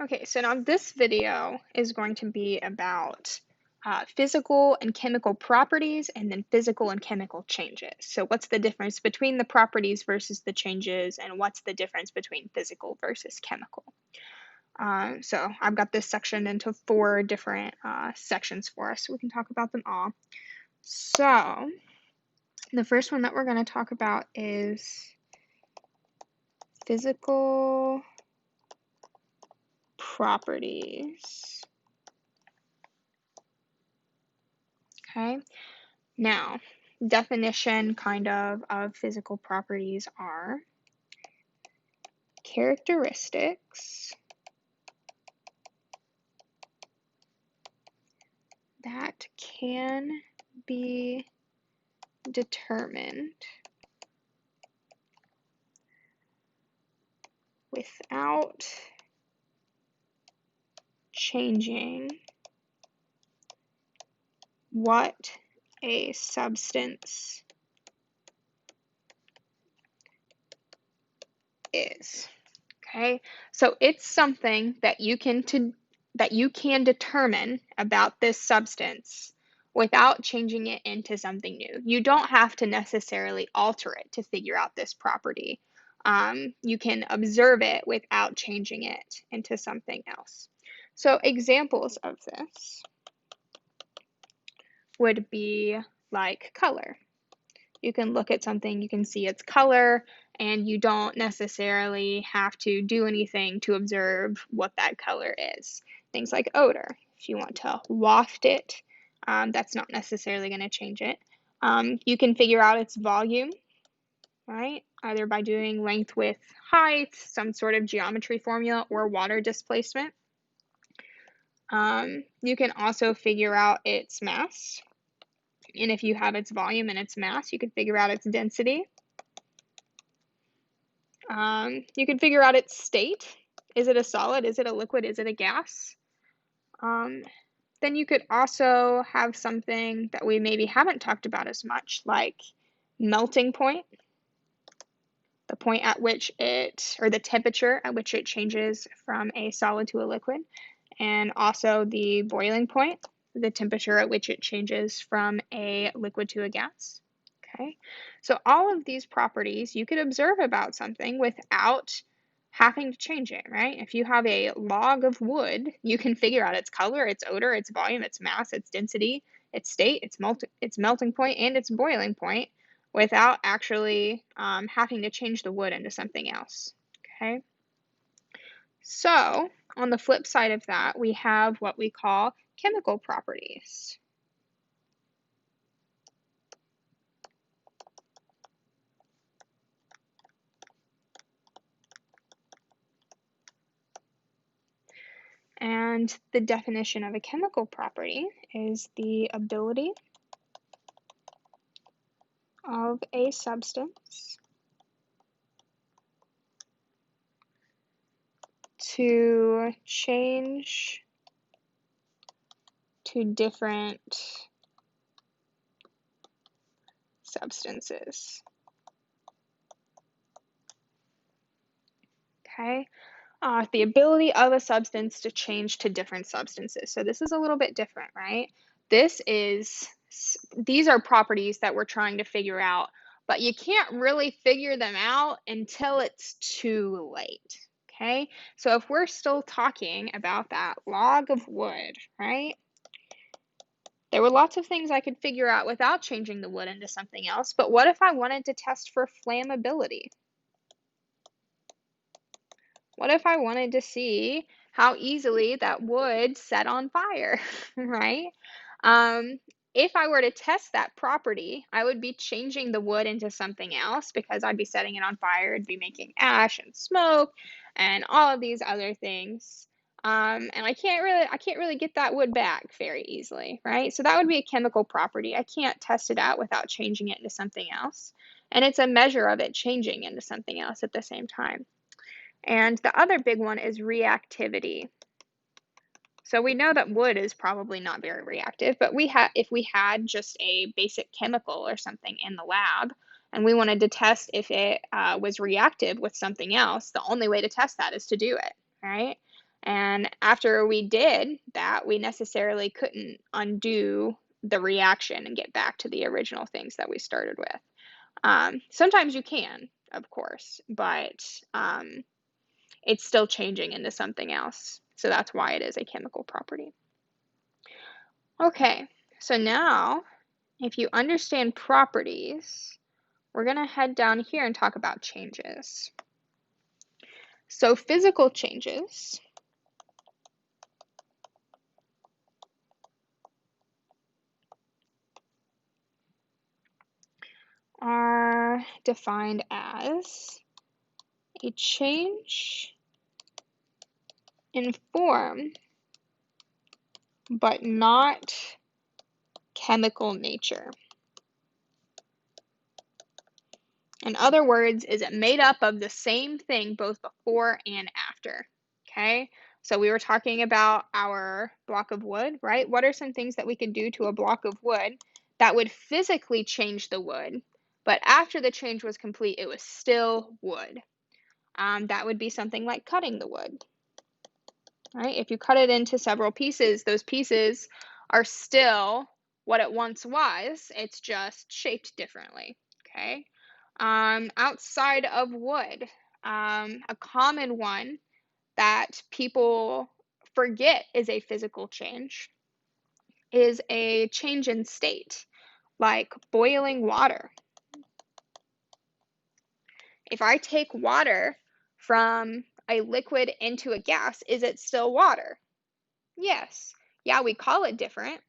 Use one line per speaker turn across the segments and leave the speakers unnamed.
Okay, so now this video is going to be about physical and chemical properties and then physical and chemical changes. So what's the difference between the properties versus the changes, and what's the difference between physical versus chemical? So I've got this section into 4 different sections for us, so we can talk about them all. So the first one that we're going to talk about is physical properties. Okay, now definition of physical properties are characteristics that can be determined without changing what a substance is. Okay, so it's something that you can determine about this substance without changing it into something new. You don't have to necessarily alter it to figure out this property. You can observe it without changing it into something else. So examples of this would be like color. You can look at something, you can see its color, and you don't necessarily have to do anything to observe what that color is. Things like odor. If you want to waft it, that's not necessarily going to change it. You can figure out its volume, right? Either by doing length, width, height, some sort of geometry formula, or water displacement. You can also figure out its mass. And if you have its volume and its mass, you can figure out its density. You can figure out its state. Is it a solid? Is it a liquid? Is it a gas? Then you could also have something that we maybe haven't talked about as much, like melting point, the point at which or the temperature at which it changes from a solid to a liquid, and also the boiling point, the temperature at which it changes from a liquid to a gas. Okay, so all of these properties you could observe about something without having to change it, right? If you have a log of wood, you can figure out its color, its odor, its volume, its mass, its density, its state, its melting point, and its boiling point without actually having to change the wood into something else. Okay, so on the flip side of that, we have what we call chemical properties. And the definition of a chemical property is the ability of a substance to change to different substances. Okay, the ability of a substance to change to different substances. So this is a little bit different, right? These are properties that we're trying to figure out, but you can't really figure them out until it's too late. Okay, so if we're still talking about that log of wood, right? There were lots of things I could figure out without changing the wood into something else, but what if I wanted to test for flammability? What if I wanted to see how easily that would set on fire, right? Um, if I were to test that property, I would be changing the wood into something else because I'd be setting it on fire. It'd be making ash and smoke and all of these other things. And I can't really get that wood back very easily, right? So that would be a chemical property. I can't test it out without changing it into something else. And it's a measure of it changing into something else at the same time. And the other big one is reactivity. So we know that wood is probably not very reactive, but if we had just a basic chemical or something in the lab and we wanted to test if it was reactive with something else, the only way to test that is to do it, right? And after we did that, we necessarily couldn't undo the reaction and get back to the original things that we started with. Sometimes you can, of course, but it's still changing into something else. So that's why it is a chemical property. Okay, so now if you understand properties, we're going to head down here and talk about changes. So physical changes are defined as a change in form, but not chemical nature. In other words, is it made up of the same thing both before and after? Okay, so we were talking about our block of wood, right? What are some things that we could do to a block of wood that would physically change the wood, but after the change was complete, it was still wood? That would be something like cutting the wood, right? If you cut it into several pieces, those pieces are still what it once was. It's just shaped differently, okay? Outside of wood, a common one that people forget is a physical change is a change in state, like boiling water. If I take water from a liquid into a gas, is it still water? Yes. Yeah, we call it different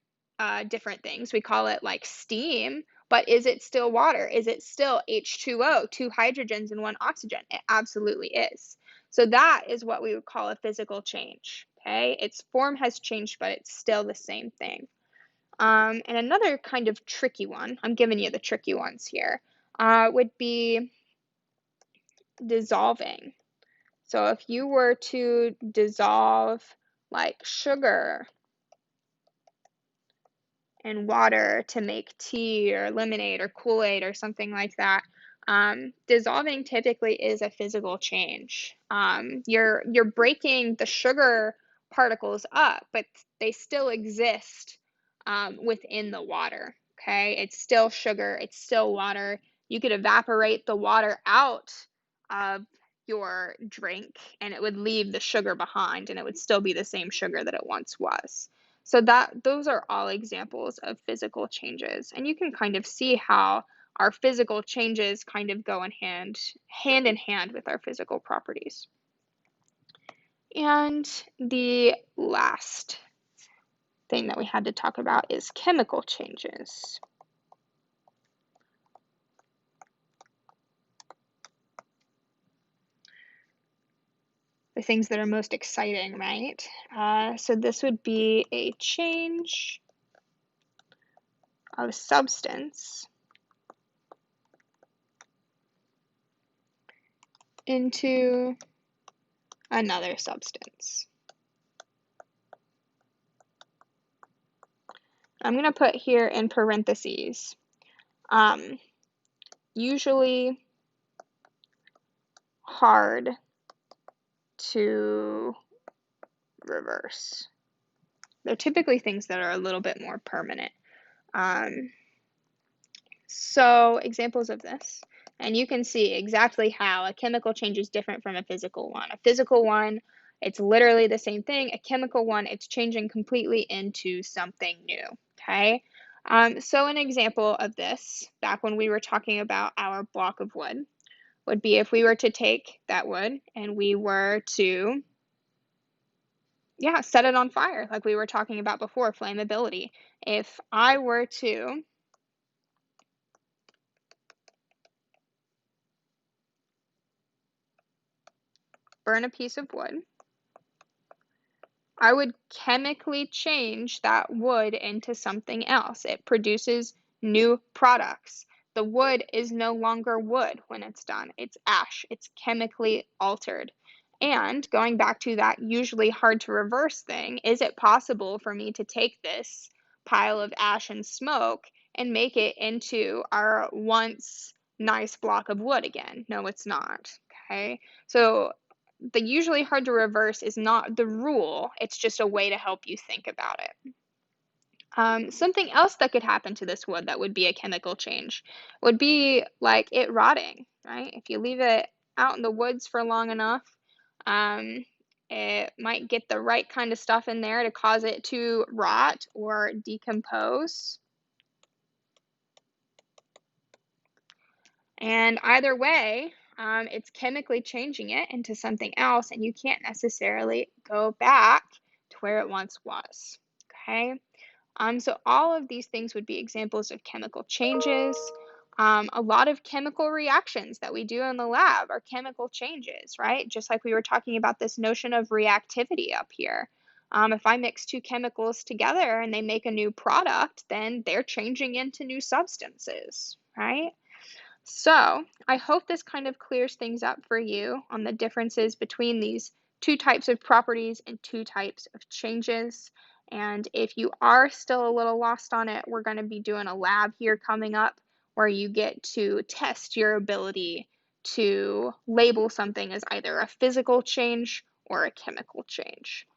things. We call it like steam, but is it still water? Is it still H2O, two hydrogens and one oxygen? It absolutely is. So that is what we would call a physical change. Okay, its form has changed, but it's still the same thing. And another kind of tricky one, I'm giving you the tricky ones here, would be dissolving. So if you were to dissolve like sugar and water to make tea or lemonade or Kool-Aid or something like that, dissolving typically is a physical change. You're breaking the sugar particles up, but they still exist within the water. Okay, it's still sugar, it's still water. You could evaporate the water out of your drink and it would leave the sugar behind and it would still be the same sugar that it once was. So that those are all examples of physical changes. And you can kind of see how our physical changes kind of go hand in hand with our physical properties. And the last thing that we had to talk about is chemical changes. The things that are most exciting, right? So this would be a change of substance into another substance. I'm going to put here in parentheses, usually hard to reverse. They're typically things that are a little bit more permanent. So examples of this, and you can see exactly how a chemical change is different from a physical one. A physical one, it's literally the same thing. A chemical one, it's changing completely into something new, okay? So an example of this, back when we were talking about our block of wood, would be if we were to take that wood and we were to, set it on fire, like we were talking about before, flammability. If I were to burn a piece of wood, I would chemically change that wood into something else. It produces new products. The wood is no longer wood when it's done. It's ash. It's chemically altered. And going back to that usually hard to reverse thing, is it possible for me to take this pile of ash and smoke and make it into our once nice block of wood again? No, it's not. Okay. So the usually hard to reverse is not the rule, it's just a way to help you think about it. Something else that could happen to this wood that would be a chemical change would be like it rotting, right? If you leave it out in the woods for long enough, um, it might get the right kind of stuff in there to cause it to rot or decompose. And either way, it's chemically changing it into something else, and you can't necessarily go back to where it once was. Okay? So all of these things would be examples of chemical changes. A lot of chemical reactions that we do in the lab are chemical changes, right? Just like we were talking about this notion of reactivity up here. If I mix two chemicals together and they make a new product, then they're changing into new substances, right? So I hope this kind of clears things up for you on the differences between these two types of properties and two types of changes. And if you are still a little lost on it, we're going to be doing a lab here coming up where you get to test your ability to label something as either a physical change or a chemical change.